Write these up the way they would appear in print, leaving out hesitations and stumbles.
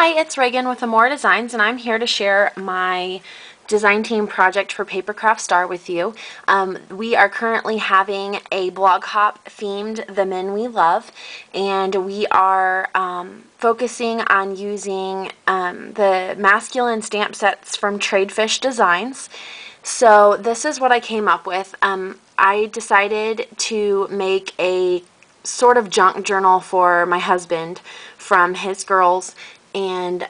Hi, it's Reagan with Amora Designs, and I'm here to share my design team project for Papercraft Star with you. We are currently having a blog hop themed The Men We Love, and we are focusing on using the masculine stamp sets from Tradefish Designs. So this is what I came up with. I decided to make a sort of junk journal for my husband from his girls and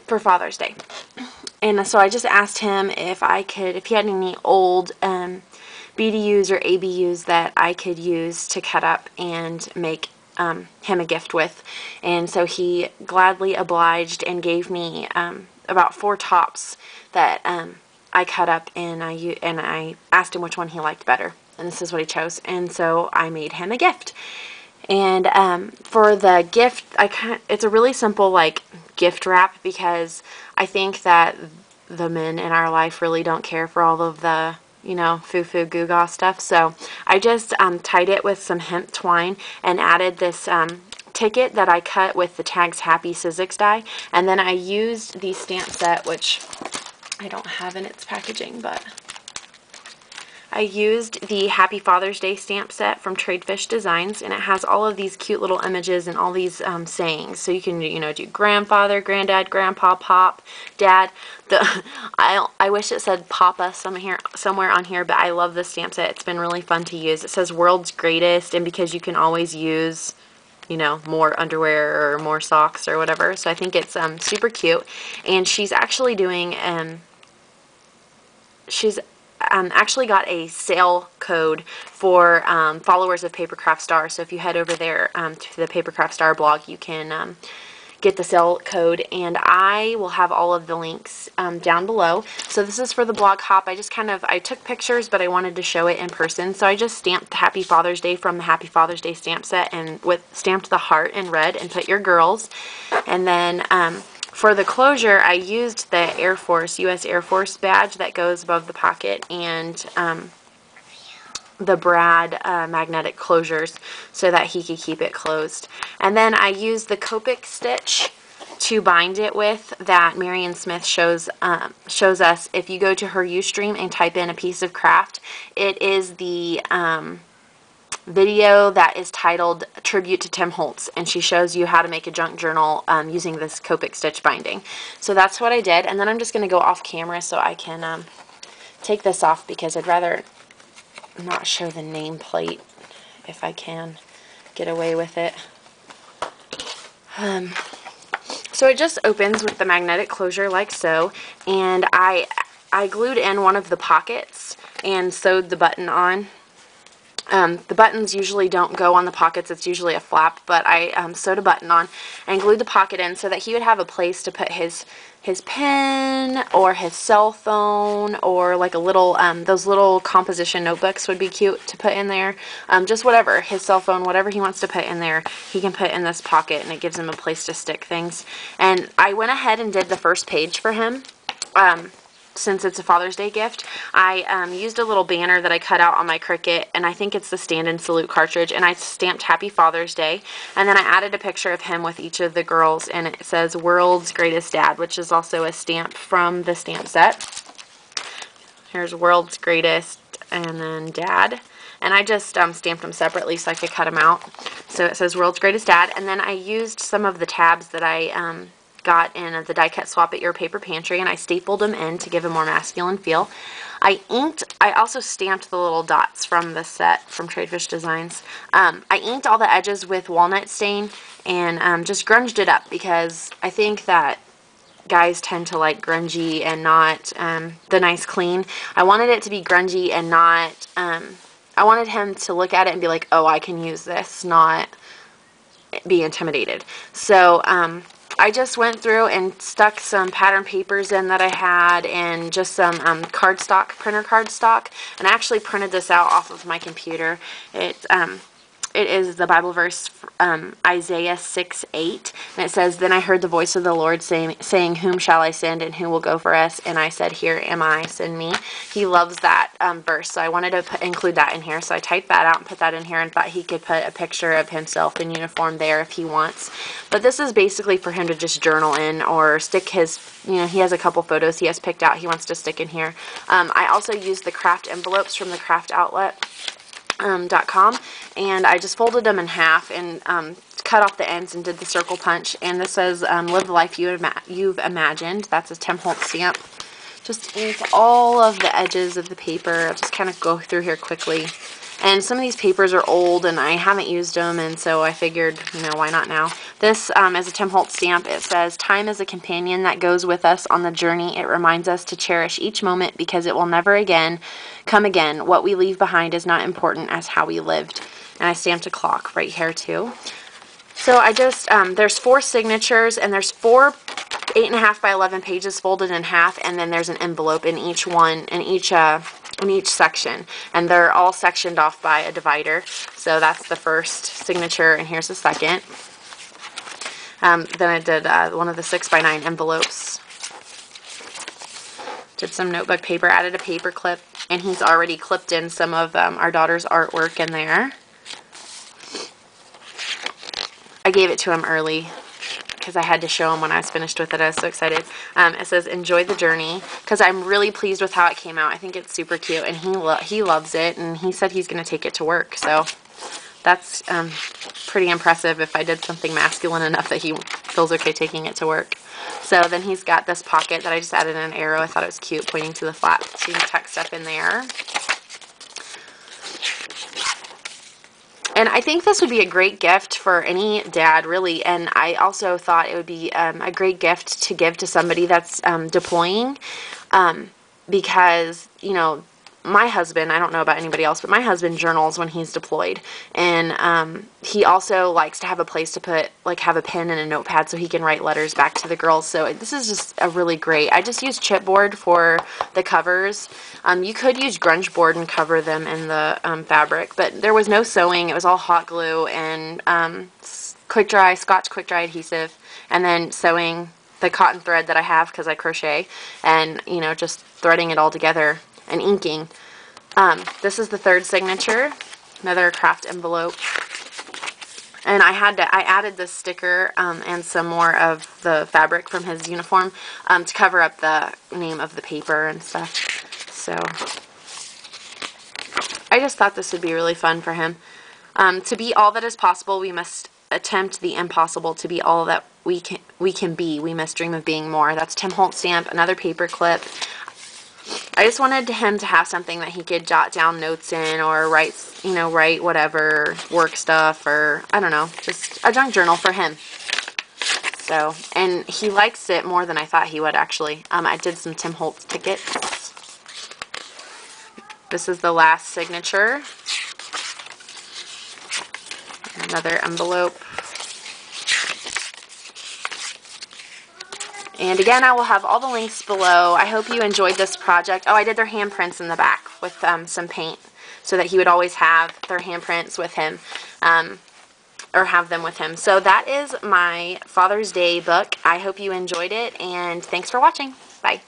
for Father's Day. And so I just asked him if he had any old BDUs or ABUs that I could use to cut up and make him a gift with. And so he gladly obliged and gave me about 4 tops that I cut up, and I asked him which one he liked better. And this is what he chose. And so I made him a gift. And for the gift, it's a really simple like gift wrap, because I think that the men in our life really don't care for all of the, foo-foo goo-gaw stuff. So I just tied it with some hemp twine and added this ticket that I cut with the tags Happy Sizzix die. And then I used the stamp set, which I don't have in its packaging, but I used the Happy Father's Day stamp set from Tradefish Designs, and it has all of these cute little images and all these sayings. So you can, do grandfather, granddad, grandpa, pop, dad. I wish it said Papa somewhere on here, but I love this stamp set. It's been really fun to use. It says World's Greatest, and because you can always use, more underwear or more socks or whatever. So I think it's super cute. And she's actually doing, she's actually got a sale code for followers of Papercraft Star. So if you head over there to the Papercraft Star blog, you can get the sale code, and I will have all of the links down below. So this is for the blog hop. I took pictures, but I wanted to show it in person. So I just stamped the Happy Father's Day from the Happy Father's Day stamp set, and stamped the heart in red and put your girls. And then for the closure, I used the U.S. Air Force badge that goes above the pocket, and the Brad magnetic closures so that he could keep it closed. And then I used the Copic stitch to bind it with that Marion Smith shows us. If you go to her Ustream and type in a piece of craft, it is the video that is titled Tribute to Tim Holtz, and she shows you how to make a junk journal using this Copic stitch binding. So that's what I did, and then I'm just going to go off camera so I can take this off, because I'd rather not show the nameplate if I can get away with it. So it just opens with the magnetic closure like so, and I glued in one of the pockets and sewed the button on. The buttons usually don't go on the pockets, it's usually a flap, but I sewed a button on and glued the pocket in so that he would have a place to put his pen or his cell phone, or like a little, those little composition notebooks would be cute to put in there. Just whatever, his cell phone, whatever he wants to put in there, he can put in this pocket, and it gives him a place to stick things. And I went ahead and did the first page for him. Since it's a Father's Day gift, I used a little banner that I cut out on my Cricut, and I think it's the Stand and Salute cartridge, and I stamped Happy Father's Day, and then I added a picture of him with each of the girls, and it says World's Greatest Dad, which is also a stamp from the stamp set. Here's World's Greatest, and then Dad. And I just stamped them separately so I could cut them out. So it says World's Greatest Dad, and then I used some of the tabs that I got in the die cut swap at your paper pantry, and I stapled them in to give a more masculine feel. I also stamped the little dots from the set from Tradefish Designs. I inked all the edges with walnut stain and just grunged it up, because I think that guys tend to like grungy and not the nice clean. I wanted it to be grungy and not, I wanted him to look at it and be like, oh, I can use this, not be intimidated. So I just went through and stuck some pattern papers in that I had, and just some printer cardstock, and I actually printed this out off of my computer. It it is the Bible verse, Isaiah 6:8, and it says, "Then I heard the voice of the Lord saying, whom shall I send, and who will go for us? And I said, here am I, send me." He loves that verse, so I wanted to include that in here. So I typed that out and put that in here, and thought he could put a picture of himself in uniform there if he wants. But this is basically for him to just journal in, or stick his, he has a couple photos he has picked out he wants to stick in here. I also used the kraft envelopes from the kraft outlet. .com, and I just folded them in half and cut off the ends and did the circle punch. And this says, live the life you've imagined. That's a Tim Holtz stamp. Just ink all of the edges of the paper. I'll just kind of go through here quickly. And some of these papers are old and I haven't used them, and so I figured, why not now? This is a Tim Holtz stamp. It says, "Time is a companion that goes with us on the journey. It reminds us to cherish each moment because it will never again come again. What we leave behind is not important as how we lived." And I stamped a clock right here too. So I just, there's 4 signatures, and there's 4 8.5 by 11 pages folded in half, and then there's an envelope in each one, in each section, and they're all sectioned off by a divider. So that's the first signature, and here's the second. Then I did one of the 6 by 9 envelopes. Did some notebook paper, added a paper clip, and he's already clipped in some of our daughter's artwork in there. I gave it to him early because I had to show him when I was finished with it. I was so excited. It says, "Enjoy the journey," because I'm really pleased with how it came out. I think it's super cute, and he loves it, and he said he's going to take it to work. So that's pretty impressive if I did something masculine enough that he feels okay taking it to work. So then he's got this pocket that I just added an arrow. I thought it was cute, pointing to the flap, so you can tuck stuff in there. And I think this would be a great gift for any dad, really. And I also thought it would be a great gift to give to somebody that's deploying, because, my husband, I don't know about anybody else, but my husband journals when he's deployed. And he also likes to have a place to put, have a pen and a notepad so he can write letters back to the girls. So this is just a really great. I just used chipboard for the covers. You could use grunge board and cover them in the fabric, but there was no sewing. It was all hot glue and quick dry, Scotch quick dry adhesive, and then sewing the cotton thread that I have because I crochet, and just threading it all together and inking. This is the third signature, another kraft envelope. And I added this sticker and some more of the fabric from his uniform to cover up the name of the paper and stuff. So I just thought this would be really fun for him. To be all that is possible, we must attempt the impossible. To be all that we can be, we must dream of being more. That's Tim Holtz stamp, another paper clip. I just wanted him to have something that he could jot down notes in, or write whatever work stuff, or I don't know, just a junk journal for him. So, and he likes it more than I thought he would, actually. I did some Tim Holtz tickets. This is the last signature. Another envelope. And again, I will have all the links below. I hope you enjoyed this project. Oh, I did their handprints in the back with some paint so that he would always have their handprints with him, or have them with him. So that is my Father's Day book. I hope you enjoyed it, and thanks for watching. Bye.